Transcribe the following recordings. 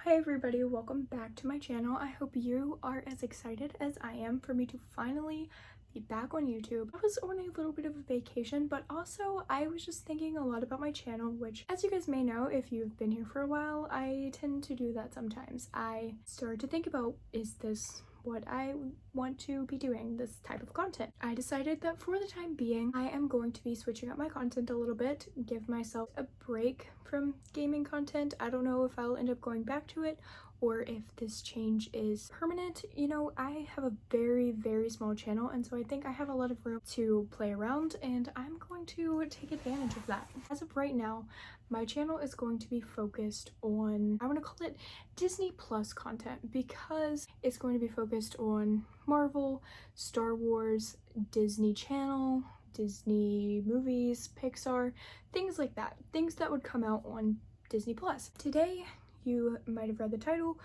Hi everybody, welcome back to my channel. I hope you are as excited as I am for me to finally be back on YouTube. I was on a little bit of a vacation, but also I was just thinking a lot about my channel, which, as you guys may know, if you've been here for a while, I tend to do that sometimes. I started to think about, is this what I want to be doing, this type of content? I decided that for the time being, I am going to be switching up my content a little bit, give myself a break from gaming content. I don't know if I'll end up going back to it or if this change is permanent. You know, I have a very small channel, and so I think I have a lot of room to play around, and I'm going to take advantage of that. As of right now, my channel is going to be focused on, I want to call it Disney Plus content, because it's going to be focused on Marvel, Star Wars, Disney Channel, Disney movies, Pixar, things like that. Things that would come out on Disney Plus. Today, you might have read the title,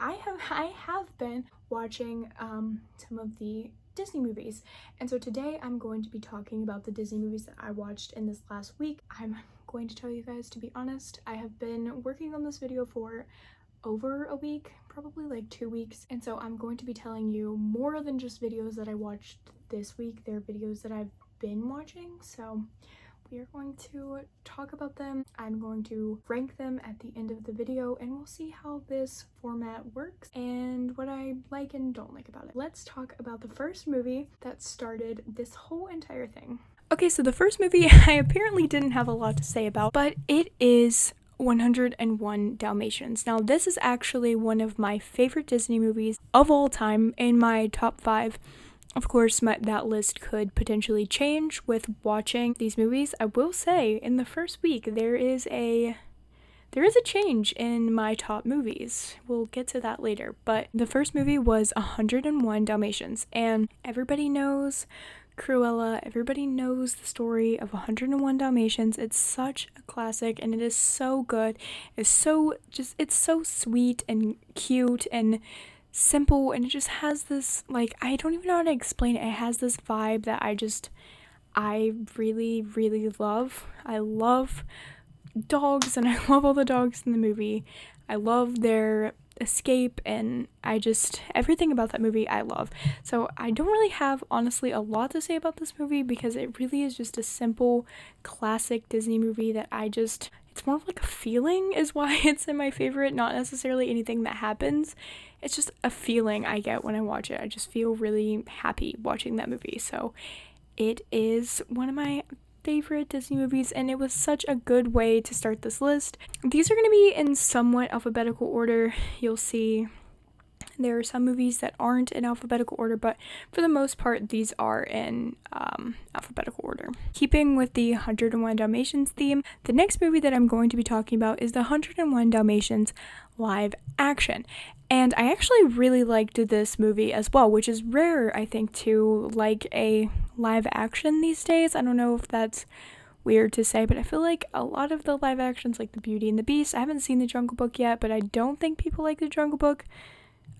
I have been watching some of the Disney movies, and so today I'm going to be talking about the Disney movies that I watched in this last week. I'm going to tell you guys, to be honest, I have been working on this video for over a week, probably like 2 weeks, and so I'm going to be telling you more than just videos that I watched this week. They're videos that I've been watching, so we are going to talk about them. I'm going to rank them at the end of the video, and we'll see how this format works and what I like and don't like about it. Let's talk about the first movie that started this whole entire thing. Okay, so the first movie I apparently didn't have a lot to say about, but it is 101 Dalmatians. Now, this is actually one of my favorite Disney movies of all time, in my top 5. Of course, that list could potentially change with watching these movies. I will say, in the first week, there is a change in my top movies. We'll get to that later, but the first movie was 101 Dalmatians, and everybody knows Cruella, everybody knows the story of 101 Dalmatians. It's such a classic, and it is so good. It's so sweet and cute and simple, and it just has this, like, I don't even know how to explain it. It has this vibe that I really love. I love dogs, and I love all the dogs in the movie. I love their escape, and everything about that movie I love. So I don't really have, honestly, a lot to say about this movie, because it really is just a simple classic Disney movie that it's more of like a feeling is why it's in my favorite, not necessarily anything that happens. It's just a feeling I get when I watch it. I just feel really happy watching that movie. So it is one of my favorite Disney movies, and it was such a good way to start this list. These are going to be in somewhat alphabetical order. You'll see there are some movies that aren't in alphabetical order, but for the most part, these are in alphabetical order. Keeping with the 101 Dalmatians theme, the next movie that I'm going to be talking about is the 101 Dalmatians live action. And I actually really liked this movie as well, which is rare, I think, to like a live action these days. I don't know if that's weird to say, but I feel like a lot of the live actions, like the Beauty and the Beast, I haven't seen the Jungle Book yet, but I don't think people like the Jungle Book.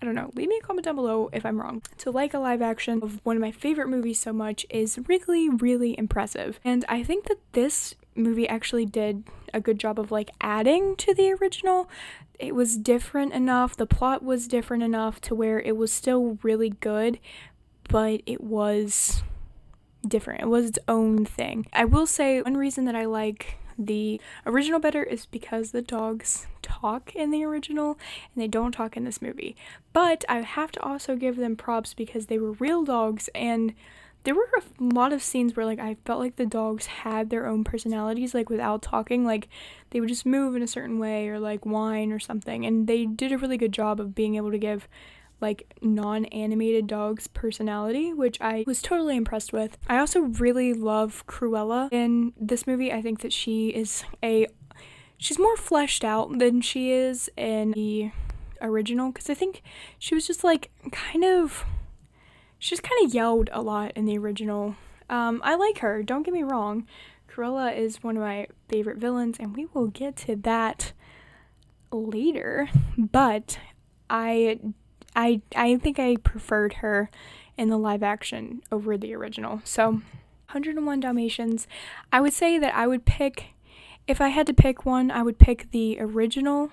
I don't know, leave me a comment down below if I'm wrong. To like a live action of one of my favorite movies so much is really impressive. And I think that this movie actually did a good job of like adding to the original. It was different enough, the plot was different enough to where it was still really good, but it was different. It was its own thing. I will say one reason that I like the original better is because the dogs talk in the original and they don't talk in this movie. But I have to also give them props because they were real dogs, and there were a lot of scenes where like I felt like the dogs had their own personalities, like without talking. Like they would just move in a certain way or like whine or something, and they did a really good job of being able to give like non-animated dogs personality, which I was totally impressed with. I also really love Cruella in this movie. I think that she's more fleshed out than she is in the original, because I think she was just like she just kind of yelled a lot in the original. I like her, don't get me wrong. Cruella is one of my favorite villains, and we will get to that later, but I think I preferred her in the live action over the original. So 101 Dalmatians, I would say that I would pick If I had to pick one, I would pick the original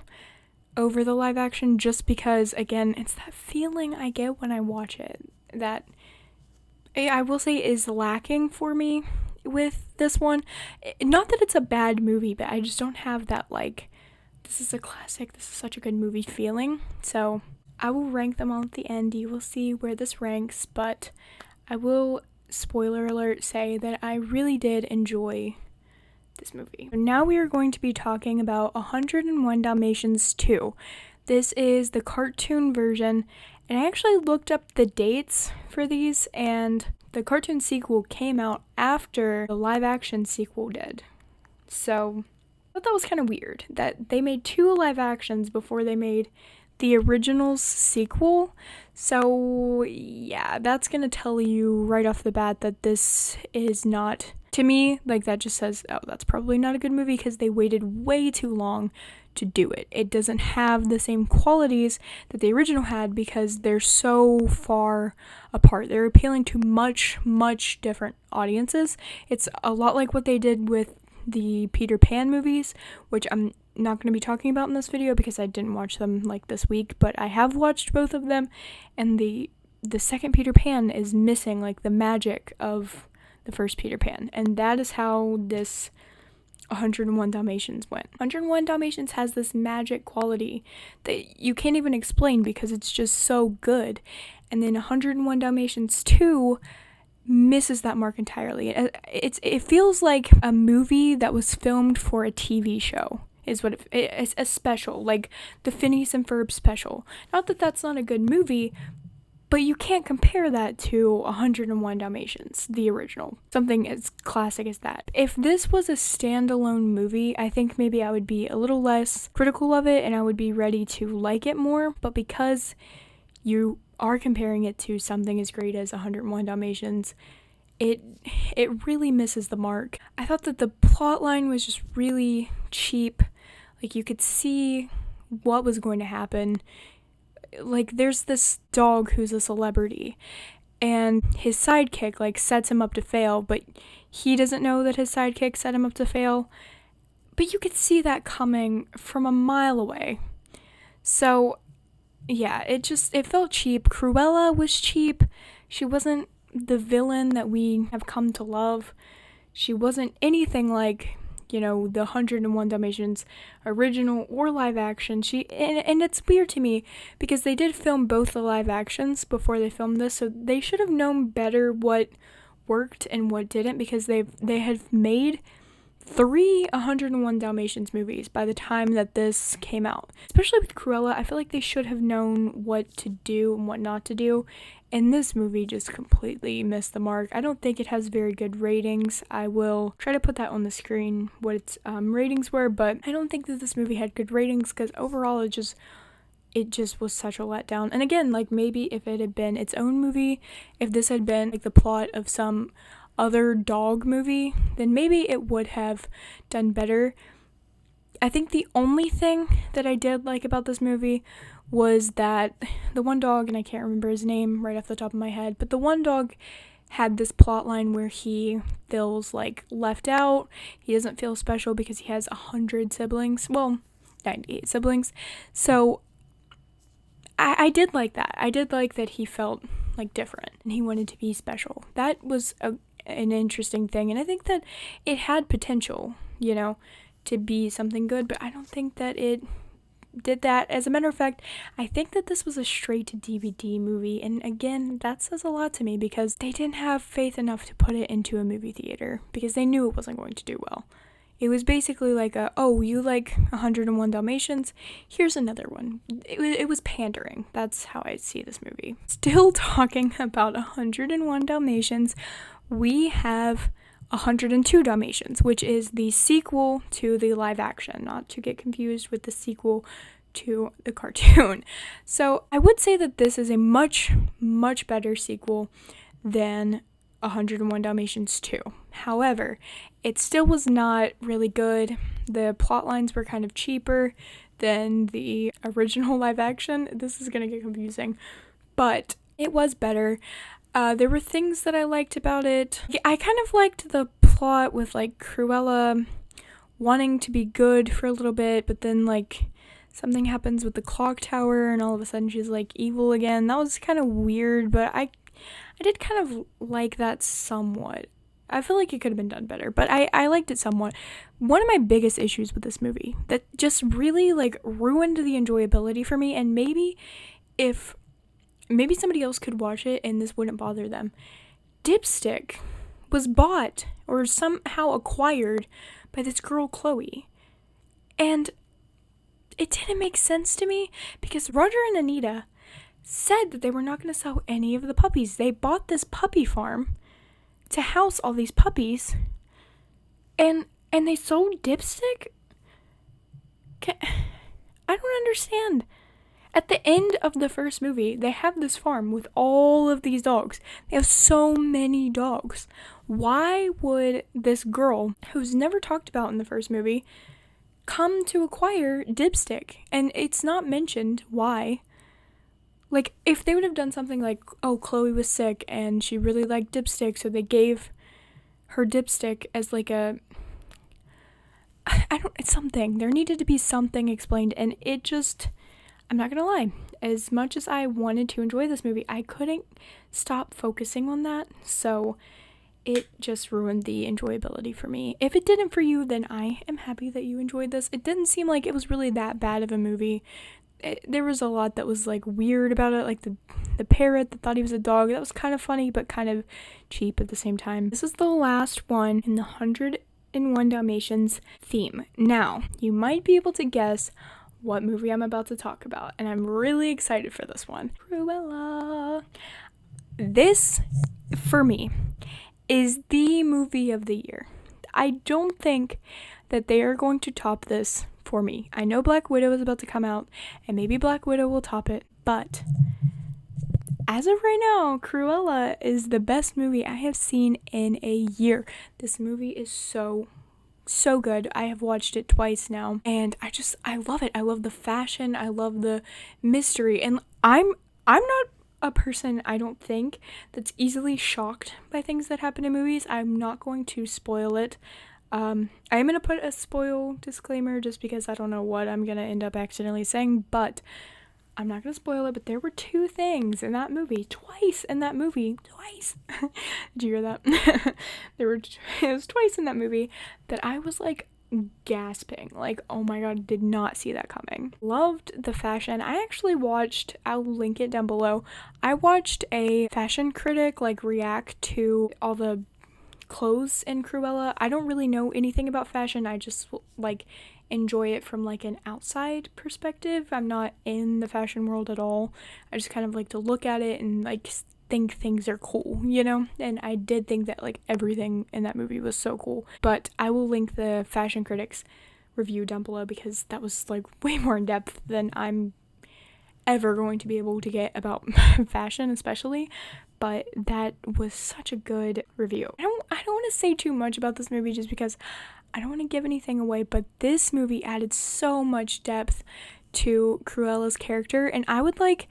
over the live action, just because, again, it's that feeling I get when I watch it that I will say is lacking for me with this one. Not that it's a bad movie, but I just don't have that, like, this is a classic, this is such a good movie feeling. So I will rank them all at the end. You will see where this ranks, but I will, spoiler alert, say that I really did enjoy this movie. Now we are going to be talking about 101 Dalmatians 2. This is the cartoon version, and I actually looked up the dates for these, and the cartoon sequel came out after the live action sequel did. So I thought that was kind of weird that they made 2 live actions before they made the original's sequel. So yeah, that's gonna tell you right off the bat that this is not, to me, like, that just says, oh, that's probably not a good movie, because they waited way too long to do it. It doesn't have the same qualities that the original had because they're so far apart. They're appealing to much, much different audiences. It's a lot like what they did with the Peter Pan movies, which I'm not going to be talking about in this video because I didn't watch them like this week, but I have watched both of them, and the second Peter Pan is missing like the magic of the first Peter Pan, and that is how this 101 Dalmatians went. 101 Dalmatians has this magic quality that you can't even explain because it's just so good, and then 101 Dalmatians 2 misses that mark entirely. It feels like a movie that was filmed for a TV show is what it's a special, like the Phineas and Ferb special. Not that that's not a good movie, but you can't compare that to 101 Dalmatians, the original. Something as classic as that. If this was a standalone movie, I think maybe I would be a little less critical of it and I would be ready to like it more. But because you are comparing it to something as great as 101 Dalmatians, it really misses the mark. I thought that the plot line was just really cheap. Like, you could see what was going to happen. Like, there's this dog who's a celebrity, and his sidekick, like, sets him up to fail, but he doesn't know that his sidekick set him up to fail. But you could see that coming from a mile away. So, yeah, it felt cheap. Cruella was cheap. She wasn't the villain that we have come to love. She wasn't anything like, you know, the 101 Dalmatians original or live action. And it's weird to me because they did film both the live actions before they filmed this, so they should have known better what worked and what didn't, because they had made 3 101 Dalmatians movies by the time that this came out. Especially with Cruella, I feel like they should have known what to do and what not to do, and this movie just completely missed the mark. I don't think it has very good ratings. I will try to put that on the screen, what its ratings were, but I don't think that this movie had good ratings because overall it just was such a letdown. And again, like, maybe if it had been its own movie, if this had been like the plot of some other dog movie, then maybe it would have done better. I think the only thing that I did like about this movie was that the one dog, and I can't remember his name right off the top of my head, but the one dog had this plot line where he feels like left out. He doesn't feel special because he has 100 siblings. Well, 98 siblings. So I did like that. I did like that he felt like different and he wanted to be special. That was an interesting thing, and I think that it had potential, you know, to be something good, but I don't think that it did that. As a matter of fact, I think that this was a straight to DVD movie, and again, that says a lot to me because they didn't have faith enough to put it into a movie theater because they knew it wasn't going to do well. It was basically like oh, you like 101 Dalmatians? Here's another one. It was pandering. That's how I see this movie. Still talking about 101 Dalmatians, we have 102 Dalmatians, which is the sequel to the live action, not to get confused with the sequel to the cartoon. So I would say that this is a much, much better sequel than 101 Dalmatians 2. However, it still was not really good. The plot lines were kind of cheaper than the original live action. This is going to get confusing, but it was better. There were things that I liked about it. I kind of liked the plot with, like, Cruella wanting to be good for a little bit, but then like something happens with the clock tower and all of a sudden she's like evil again. That was kind of weird, but I did kind of like that somewhat. I feel like it could have been done better, but I liked it somewhat. One of my biggest issues with this movie that just really like ruined the enjoyability for me, and maybe somebody else could watch it and this wouldn't bother them. Dipstick was bought or somehow acquired by this girl Chloe, and it didn't make sense to me because Roger and Anita said that they were not going to sell any of the puppies. They bought this puppy farm to house all these puppies, and they sold Dipstick? I don't understand. At the end of the first movie, they have this farm with all of these dogs. They have so many dogs. Why would this girl, who's never talked about in the first movie, come to acquire Dipstick? And it's not mentioned why. Like, if they would have done something like, oh, Chloe was sick and she really liked Dipstick, so they gave her Dipstick as like it's something. There needed to be something explained, and it just, I'm not gonna lie, as much as I wanted to enjoy this movie, I couldn't stop focusing on that, so it just ruined the enjoyability for me. If it didn't for you, then I am happy that you enjoyed this. It didn't seem like it was really that bad of a movie. There was a lot that was like weird about it, like the parrot that thought he was a dog. That was kind of funny but kind of cheap at the same time. This is the last one in the 101 Dalmatians theme. Now, you might be able to guess what movie I'm about to talk about, and I'm really excited for this one. Cruella. This, for me, is the movie of the year. I don't think that they are going to top this for me. I know Black Widow is about to come out, and maybe Black Widow will top it, but as of right now, Cruella is the best movie I have seen in a year. This movie is so good. I have watched it twice now, and I love it. I love the fashion, I love the mystery, and I'm not a person, I don't think, that's easily shocked by things that happen in movies. I'm not going to spoil it. I am going to put a spoil disclaimer just because I don't know what I'm going to end up accidentally saying, but I'm not going to spoil it. But there were two things in that movie, twice. Did you hear that? It was twice in that movie that I was like gasping, like, oh my god, did not see that coming. Loved the fashion. I actually watched, I'll link it down below, I watched a fashion critic like react to all the clothes in Cruella. I don't really know anything about fashion. I just like enjoy it from like an outside perspective. I'm not in the fashion world at all. I just kind of like to look at it and like think things are cool, you know? And I did think that like everything in that movie was so cool. But I will link the fashion critics review down below because that was like way more in depth than I'm ever going to be able to get about fashion, especially. But that was such a good review. I don't want to say too much about this movie just because I don't want to give anything away, but this movie added so much depth to Cruella's character, and I would like,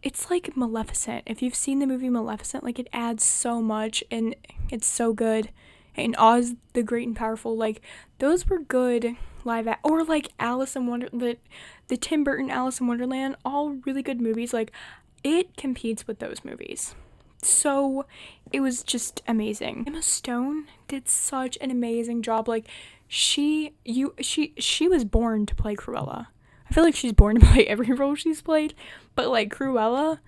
it's like Maleficent. If you've seen the movie Maleficent, like it adds so much and it's so good. And Oz the Great and Powerful, like those were good or like Alice in Wonderland, the Tim Burton Alice in Wonderland, all really good movies. Like it competes with those movies. So it was just amazing. Emma Stone did such an amazing job. Like she was born to play Cruella. I feel like she's born to play every role she's played, but like Cruella,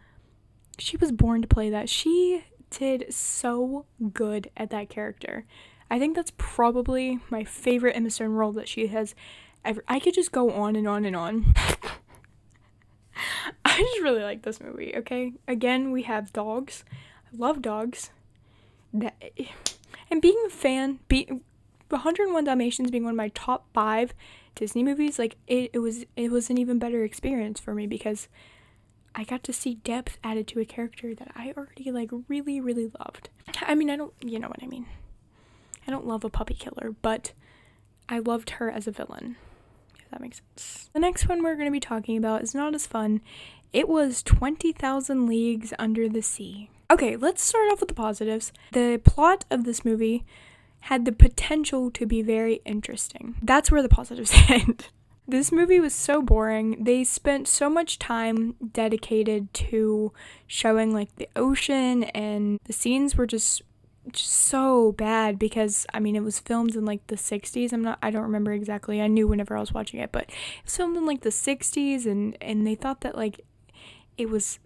she was born to play that. She did so good at that character. I think that's probably my favorite Emma Stone role that she has ever. I could just go on and on and on. I just really like this movie, okay? Again, we have dogs. I love dogs. And being a fan, 101 Dalmatians being one of my top 5 Disney movies, like it was an even better experience for me because I got to see depth added to a character that I already like really, really loved. I mean, you know what I mean. I don't love a puppy killer, but I loved her as a villain, if that makes sense. The next one we're going to be talking about is not as fun. It was 20,000 Leagues Under the Sea. Okay, let's start off with the positives. The plot of this movie had the potential to be very interesting. That's where the positives end. This movie was so boring. They spent so much time dedicated to showing like the ocean, and the scenes were just so bad because I mean it was filmed in like the 60s. I don't remember exactly. I knew whenever I was watching it, but it was filmed in like the 60s, and they thought that like it was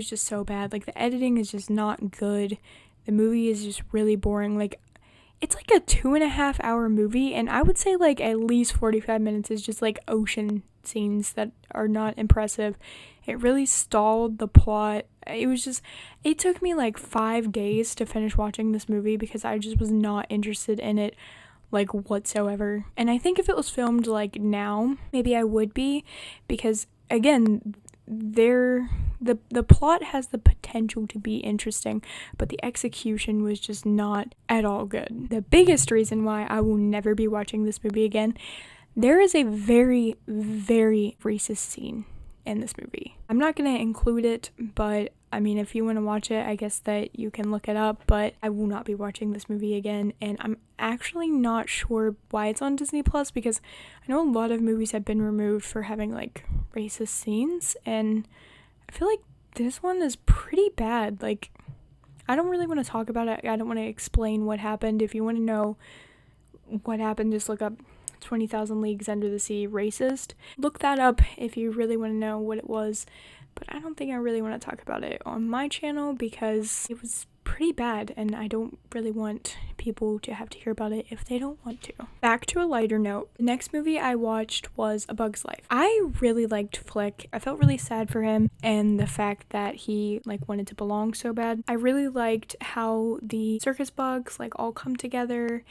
just so bad. Like the editing is just not good. The movie is just really boring. Like it's like a 2.5 hour movie, and I would say like at least 45 minutes is just like ocean scenes that are not impressive. It really stalled the plot. It took me like 5 days to finish watching this movie because I just was not interested in it like whatsoever. And I think if it was filmed like now, maybe I would be, because again, the plot has the potential to be interesting, but the execution was just not at all good. The biggest reason why I will never be watching this movie again, there is a very, very racist scene in this movie. I'm not going to include it, but I mean, if you want to watch it, I guess that you can look it up, but I will not be watching this movie again, and I'm actually not sure why it's on Disney Plus, because I know a lot of movies have been removed for having like racist scenes, and I feel like this one is pretty bad. Like, I don't really want to talk about it. I don't want to explain what happened. If you want to know what happened, just look up 20,000 Leagues Under the Sea racist. Look that up if you really want to know what it was. But I don't think I really want to talk about it on my channel because it was pretty bad, and I don't really want people to have to hear about it if they don't want to. Back to a lighter note, the next movie I watched was A Bug's Life. I really liked Flick. I felt really sad for him and the fact that he like wanted to belong so bad. I really liked how the circus bugs like all come together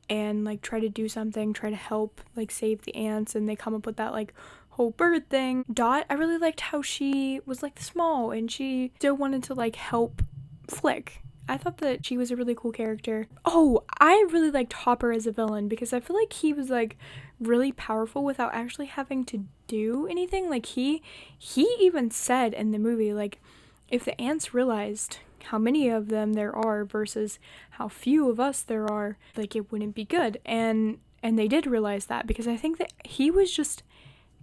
and like try to do something, try to help like save the ants, and they come up with that like whole bird thing. Dot, I really liked how she was like small and she still wanted to like help Flick. I thought that she was a really cool character. Oh, I really liked Hopper as a villain because I feel like he was like really powerful without actually having to do anything. Like he even said in the movie, like, if the ants realized how many of them there are versus how few of us there are, like it wouldn't be good. And they did realize that, because I think that he was just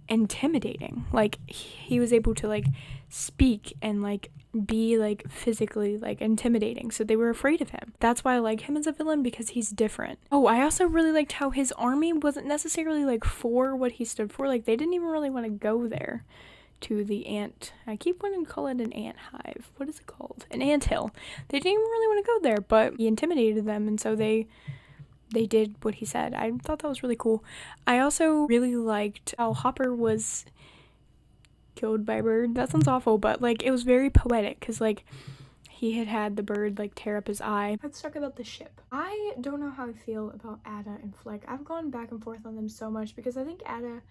intimidating. Like he was able to like speak and like be like physically like intimidating, so they were afraid of him. That's why I like him as a villain, because he's different. Oh, I also really liked how his army wasn't necessarily like for what he stood for. Like they didn't even really want to go there to the ant. I keep wanting to call it an ant hive. What is it called? An ant hill. They didn't even really want to go there, but he intimidated them, and so they did what he said. I thought that was really cool. I also really liked how Hopper was killed by a bird. That sounds awful, but like it was very poetic, because like he had the bird like tear up his eye. Let's talk about the ship. I don't know how I feel about Ada and Flick. I've gone back and forth on them so much, because I think Ada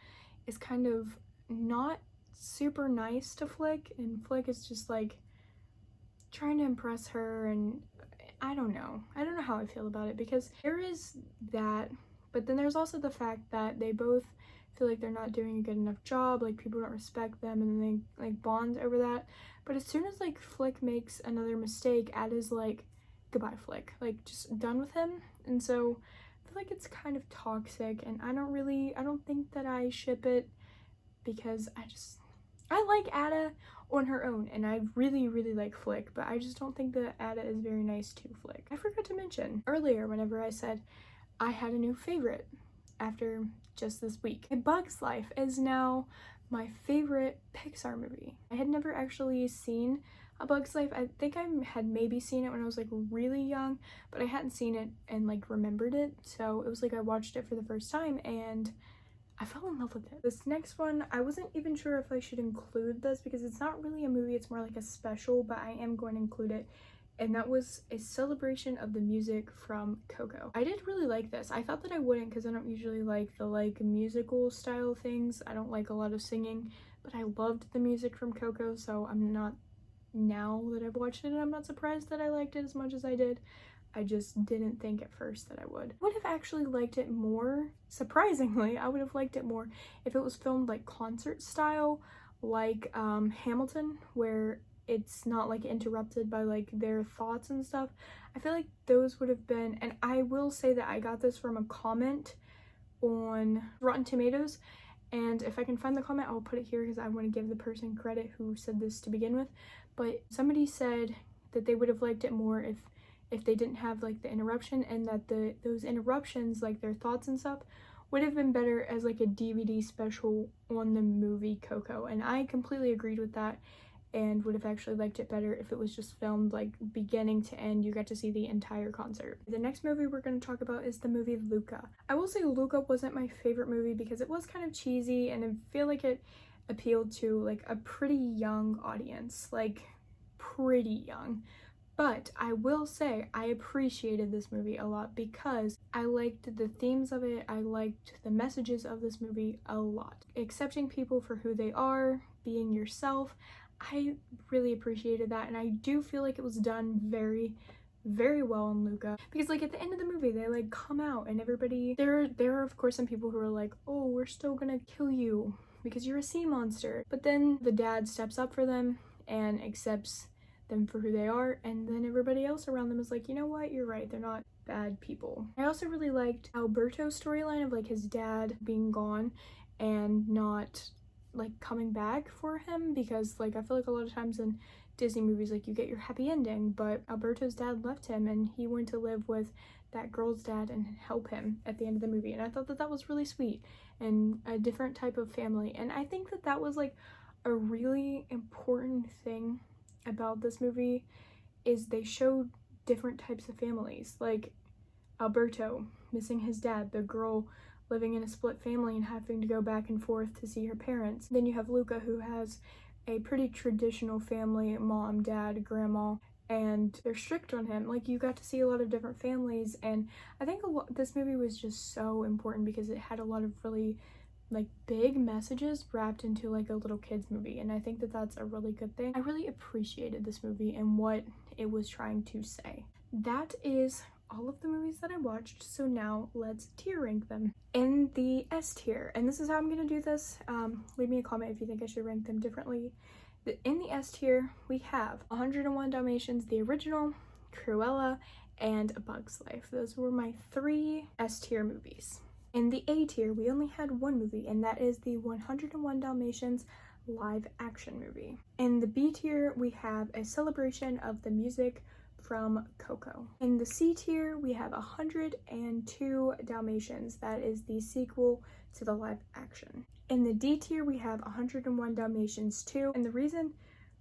is kind of not super nice to Flick, and Flick is just like trying to impress her, and I don't know how I feel about it, because there is that, but then there's also the fact that they both feel like they're not doing a good enough job, like people don't respect them, and then they like bond over that. But as soon as like Flick makes another mistake, Ada's like, goodbye Flick, like just done with him. And so I feel like it's kind of toxic, and I don't think that I ship it, because I like Ada on her own, and I really like Flick, but I just don't think that Ada is very nice to Flick. I forgot to mention earlier whenever I said I had a new favorite after just this week. A Bug's Life is now my favorite Pixar movie. I had never actually seen A Bug's Life. I think I had maybe seen it when I was like really young, but I hadn't seen it and like remembered it, so it was like I watched it for the first time and I fell in love with it. This next one, I wasn't even sure if I should include this, because it's not really a movie, it's more like a special, but I am going to include it. And that was a celebration of the music from Coco. I did really like this. I thought that I wouldn't, because I don't usually like the like musical style things. I don't like a lot of singing, but I loved the music from Coco, so I'm not, now that I've watched it, I'm not surprised that I liked it as much as I did. I just didn't think at first that I would. I would have actually liked it more, surprisingly, I would have liked it more if it was filmed like concert style, like Hamilton, where it's not like interrupted by like their thoughts and stuff. I feel like those would have been, and I will say that I got this from a comment on Rotten Tomatoes, and if I can find the comment I'll put it here because I want to give the person credit who said this to begin with. But somebody said that they would have liked it more if they didn't have like the interruption, and that those interruptions, like their thoughts and stuff, would have been better as like a DVD special on the movie Coco. And I completely agreed with that, and would have actually liked it better if it was just filmed like beginning to end. You got to see the entire concert. The next movie we're going to talk about is the movie Luca. I will say Luca wasn't my favorite movie because it was kind of cheesy, and I feel like it appealed to like a pretty young audience, like pretty young. But I will say I appreciated this movie a lot because I liked the themes of it. I liked the messages of this movie a lot. Accepting people for who they are, being yourself. I really appreciated that, and I do feel like it was done very, very well in Luca, because like at the end of the movie they like come out and everybody, there are of course some people who are like, oh, we're still gonna kill you because you're a sea monster, but then the dad steps up for them and accepts them for who they are, and then everybody else around them is like, you know what, you're right, they're not bad people. I also really liked Alberto's storyline of like his dad being gone and not like coming back for him, because like I feel like a lot of times in Disney movies like you get your happy ending, but Alberto's dad left him and he went to live with that girl's dad and help him at the end of the movie, and I thought that that was really sweet and a different type of family. And I think that that was like a really important thing about this movie, is they showed different types of families, like Alberto missing his dad, the girl living in a split family and having to go back and forth to see her parents. Then you have Luca, who has a pretty traditional family, mom, dad, grandma, and they're strict on him. Like you got to see a lot of different families, and I think this movie was just so important because it had a lot of really like big messages wrapped into like a little kids movie, and I think that that's a really good thing. I really appreciated this movie and what it was trying to say. That is all of the movies that I watched, so now let's tier rank them. In the S tier, and this is how I'm gonna do this, leave me a comment if you think I should rank them differently. In the S tier, we have 101 Dalmatians, the original, Cruella, and A Bug's Life. Those were my 3 S tier movies. In the A tier, we only had one movie, and that is the 101 Dalmatians live action movie. In the B tier, we have a celebration of the music from Coco. In the C tier, we have 102 Dalmatians. That is the sequel to the live action. In the D tier, we have 101 Dalmatians 2. And the reason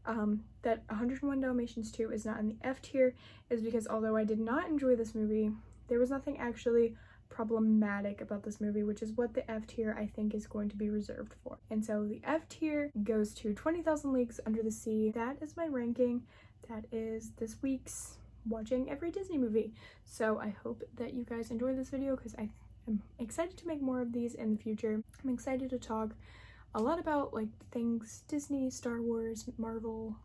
that 101 Dalmatians 2 is not in the F tier is because although I did not enjoy this movie, there was nothing actually problematic about this movie, which is what the F tier I think is going to be reserved for. And so the F tier goes to 20,000 Leagues Under the Sea. That is my ranking. That is this week's watching every Disney movie. So I hope that you guys enjoy this video because I am excited to make more of these in the future. I'm excited to talk a lot about like things Disney, Star Wars, Marvel.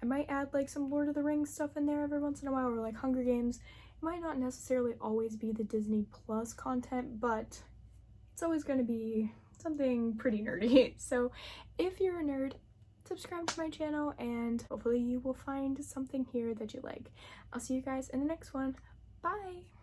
I might add like some Lord of the Rings stuff in there every once in a while, or like Hunger Games. It might not necessarily always be the Disney Plus content, but it's always going to be something pretty nerdy. So if you're a nerd, subscribe to my channel and hopefully you will find something here that you like. I'll see you guys in the next one. Bye!